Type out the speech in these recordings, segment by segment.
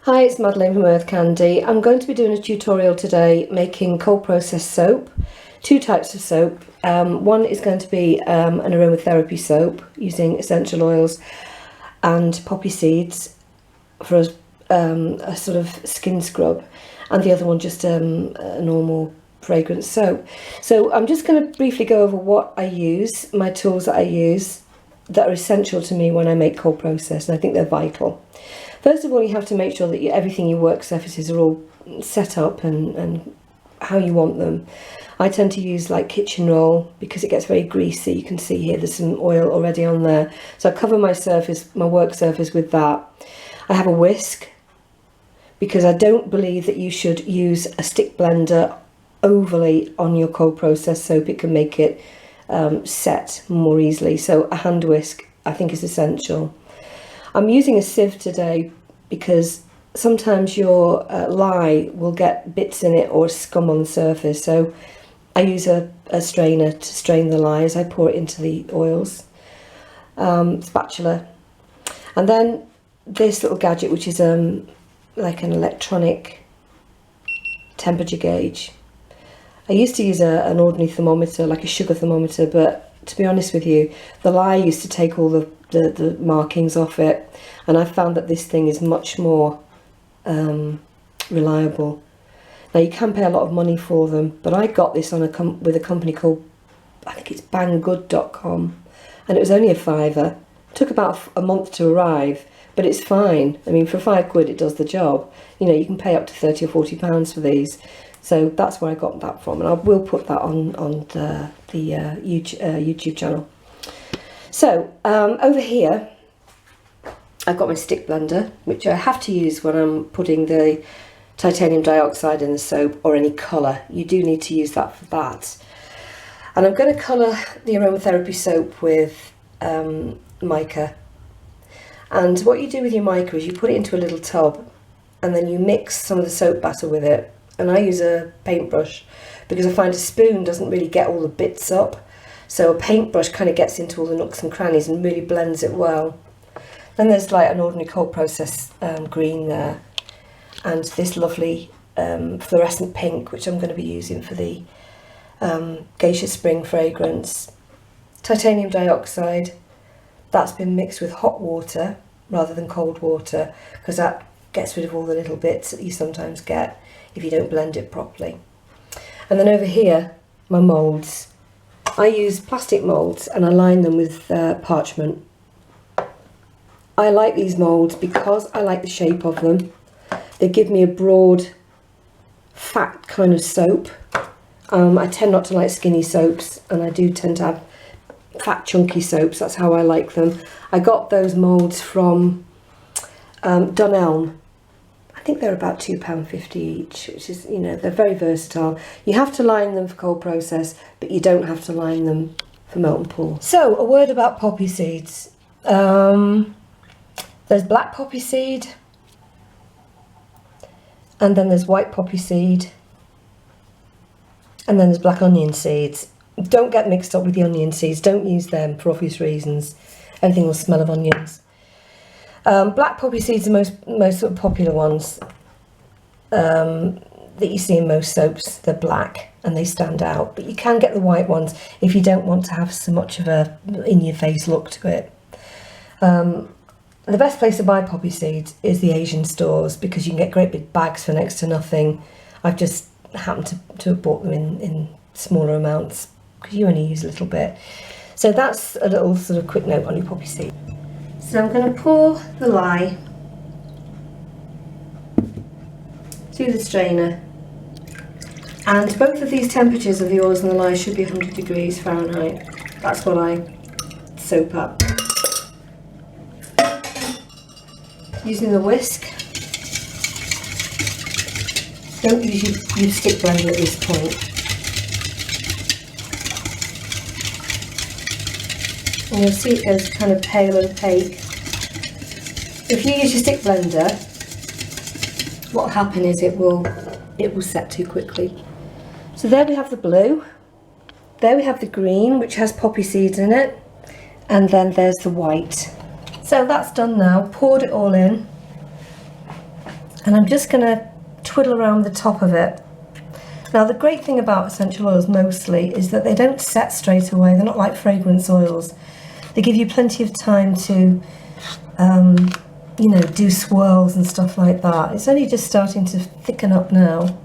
Hi, it's Madeleine from Earth Candy. I'm going to be doing a tutorial today making cold processed soap. Two types of soap. One is going to be an aromatherapy soap using essential oils and poppy seeds for a sort of skin scrub, and the other one just a normal fragrance soap. So I'm just going to briefly go over what I use, my tools that I use that are essential to me when I make cold process, and I think they're vital. First of all, you have to make sure that everything, your work surfaces are all set up and how you want them. I tend to use like kitchen roll because it gets very greasy. You can see here there's some oil already on there. So I cover my surface, my work surface, with that. I have a whisk because I don't believe that you should use a stick blender overly on your cold process soap. It can make it set more easily. So a hand whisk I think is essential. I'm using a sieve today because sometimes your lye will get bits in it or scum on the surface, so I use a strainer to strain the lye as I pour it into the oils. Spatula, and then this little gadget, which is like an electronic temperature gauge. I used to use an ordinary thermometer, like a sugar thermometer, but to be honest with you, the lye used to take all the markings off it, and I found that this thing is much more reliable. Now you can pay a lot of money for them, but I got this on with a company called, I think it's banggood.com, and it was only a £5. It took about a month to arrive, but it's fine. I mean, for £5 it does the job. You know, you can pay up to £30 or £40 for these. So that's where I got that from, and I will put that on the YouTube channel. So over here I've got my stick blender, which I have to use when I'm putting the titanium dioxide in the soap or any colour. You do need to use that for that. And I'm going to colour the aromatherapy soap with mica. And what you do with your mica is you put it into a little tub and then you mix some of the soap batter with it. And I use a paintbrush because I find a spoon doesn't really get all the bits up. So a paintbrush kind of gets into all the nooks and crannies and really blends it well. Then there's like an ordinary cold process green there, and this lovely fluorescent pink, which I'm going to be using for the Geisha Spring fragrance. Titanium dioxide, that's been mixed with hot water rather than cold water because that gets rid of all the little bits that you sometimes get if you don't blend it properly. And then over here, my moulds. I use plastic moulds and I line them with parchment. I like these moulds because I like the shape of them. They give me a broad, fat kind of soap. I tend not to like skinny soaps, and I do tend to have fat, chunky soaps. That's how I like them. I got those moulds from Dunelm. I think they're about £2.50 each, which is, you know, they're very versatile. You have to line them for cold process, but you don't have to line them for melt and pour. So a word about poppy seeds. There's black poppy seed, and then there's white poppy seed, and then there's black onion seeds. Don't get mixed up with the onion seeds. Don't use them for obvious reasons. Everything will smell of onions. Black poppy seeds are most sort of popular ones that you see in most soaps. They're black and they stand out, but you can get the white ones if you don't want to have so much of a in-your-face look to it. The best place to buy poppy seeds is the Asian stores because you can get great big bags for next to nothing. I've just happened to have bought them in smaller amounts because you only use a little bit. So that's a little sort of quick note on your poppy seed. So I'm going to pour the lye through the strainer, and both of these temperatures of the oils and the lye should be 100 degrees Fahrenheit. That's what I soap up. Using the whisk. Don't use your stick blender at this point. And you'll see it goes kind of pale and opaque. If you use your stick blender, what will happen is it will set too quickly. So there we have the blue, there we have the green, which has poppy seeds in it, and then there's the white. So that's done now, poured it all in, And I'm just going to twiddle around the top of it. Now the great thing about essential oils mostly is that they don't set straight away. They're not like fragrance oils. They give you plenty of time to you know, do swirls and stuff like that. It's only just starting to thicken up now.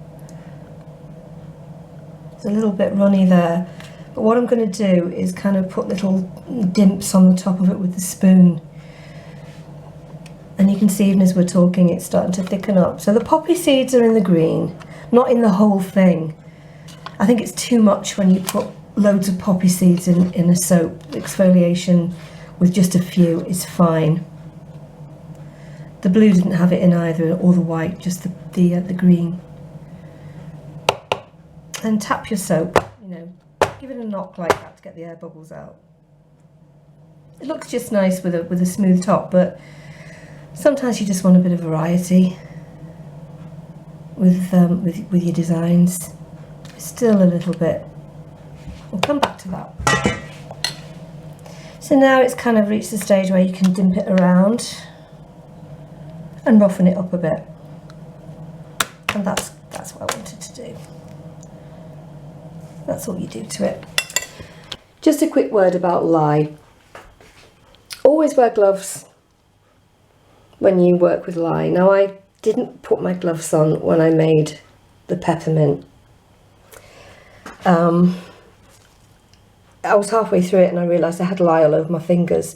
It's a little bit runny there. But what I'm going to do is kind of put little dimps on the top of it with the spoon. And you can see even as we're talking it's starting to thicken up. So the poppy seeds are in the green, not in the whole thing. I think it's too much when you put loads of poppy seeds in a soap. Exfoliation with just a few is fine. The blue didn't have it in either, or the white, just the green. And tap your soap, you know, give it a knock like that to get the air bubbles out. It looks just nice with a smooth top, but sometimes you just want a bit of variety with your designs. Still a little bit. We'll come back to that. So now it's kind of reached the stage where you can dimp it around and roughen it up a bit. And that's what I wanted to do. That's all you do to it. Just a quick word about lye. Always wear gloves when you work with lye. Now I didn't put my gloves on when I made the peppermint. I was halfway through it and I realised I had lye all over my fingers.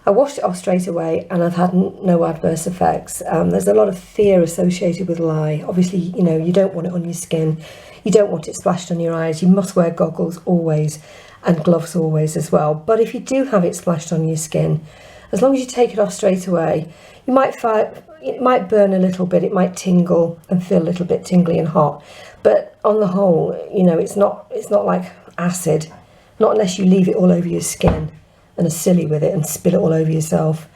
I washed it off straight away and I've had no adverse effects. There's a lot of fear associated with lye. Obviously, you know, you don't want it on your skin. You don't want it splashed on your eyes. You must wear goggles always and gloves always as well. But if you do have it splashed on your skin, as long as you take it off straight away, you might find it might burn a little bit, it might tingle and feel a little bit tingly and hot. But on the whole, you know, it's not like acid, not unless you leave it all over your skin and are silly with it and spill it all over yourself.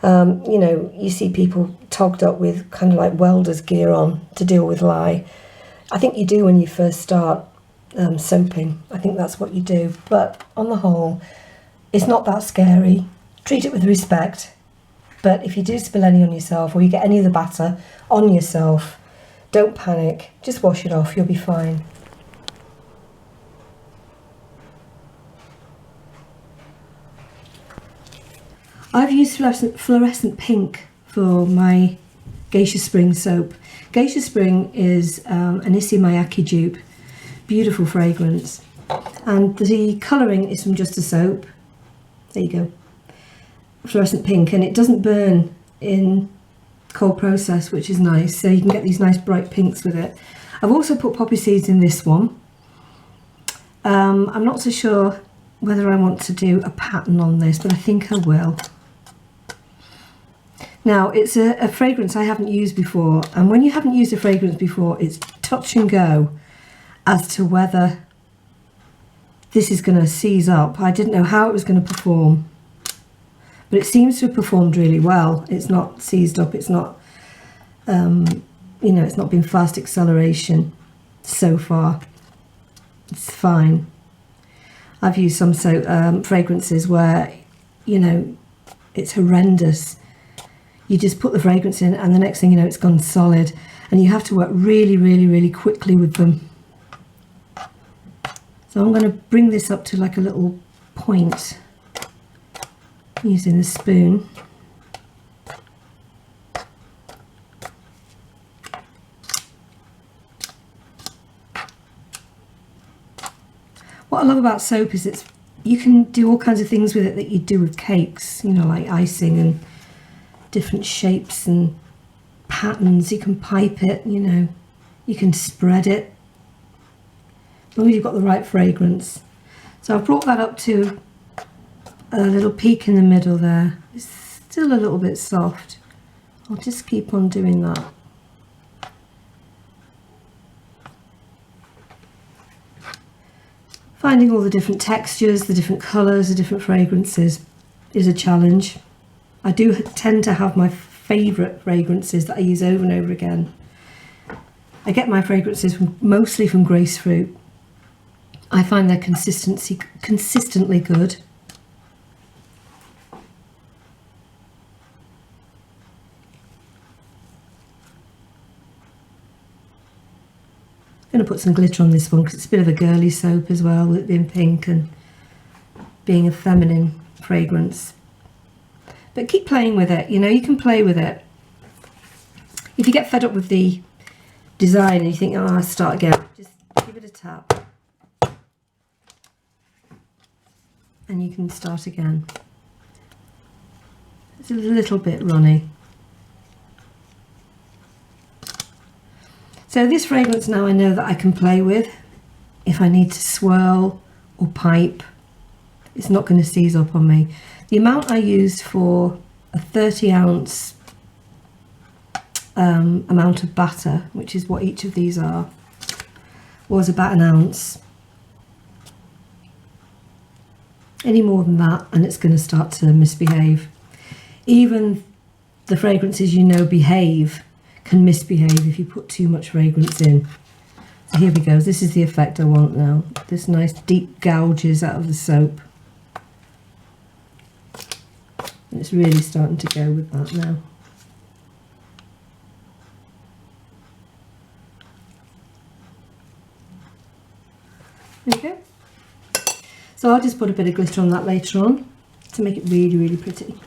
You know, you see people togged up with kind of like welder's gear on to deal with lye. I think you do when you first start soaping. I think that's what you do. But on the whole, it's not that scary. Treat it with respect. But if you do spill any on yourself or you get any of the batter on yourself, don't panic. Just wash it off. You'll be fine. I've used fluorescent pink for my Geisha Spring soap. Geisha Spring is an Issey Miyake dupe, beautiful fragrance, and the colouring is from Just a Soap. There you go, fluorescent pink, and it doesn't burn in cold process, which is nice, so you can get these nice bright pinks with it. I've also put poppy seeds in this one. I'm not so sure whether I want to do a pattern on this, but I think I will. Now, it's a fragrance I haven't used before, and when you haven't used a fragrance before, it's touch and go as to whether this is going to seize up. I didn't know how it was going to perform, but it seems to have performed really well. It's not seized up, it's not, you know, it's not been fast acceleration so far. It's fine. I've used some fragrances where, you know, it's horrendous. You just put the fragrance in and the next thing you know it's gone solid, and you have to work really, really, really quickly with them. So I'm going to bring this up to like a little point using the spoon. What I love about soap is you can do all kinds of things with it that you do with cakes, you know, like icing and different shapes and patterns. You can pipe it, you know, you can spread it, as long as you've got the right fragrance. So I've brought that up to a little peak in the middle there. It's still a little bit soft. I'll just keep on doing that. Finding all the different textures, the different colours, the different fragrances is a challenge. I do tend to have my favourite fragrances that I use over and over again. I get my fragrances mostly from Gracefruit. I find their consistency consistently good. going to put some glitter on this one because it's a bit of a girly soap as well, with it being pink and being a feminine fragrance. But keep playing with it, you know, you can play with it. If you get fed up with the design and you think, oh, I'll start again, just give it a tap. And you can start again. It's a little bit runny. So this fragrance now I know that I can play with. If I need to swirl or pipe, it's not going to seize up on me. The amount I used for a 30-ounce amount of batter, which is what each of these are, was about an ounce. Any more than that and it's going to start to misbehave. Even the fragrances you know behave can misbehave if you put too much fragrance in. So here we go, this is the effect I want now. This nice deep gouges out of the soap. And it's really starting to go with that now. Okay, so I'll just put a bit of glitter on that later on to make it really, really pretty.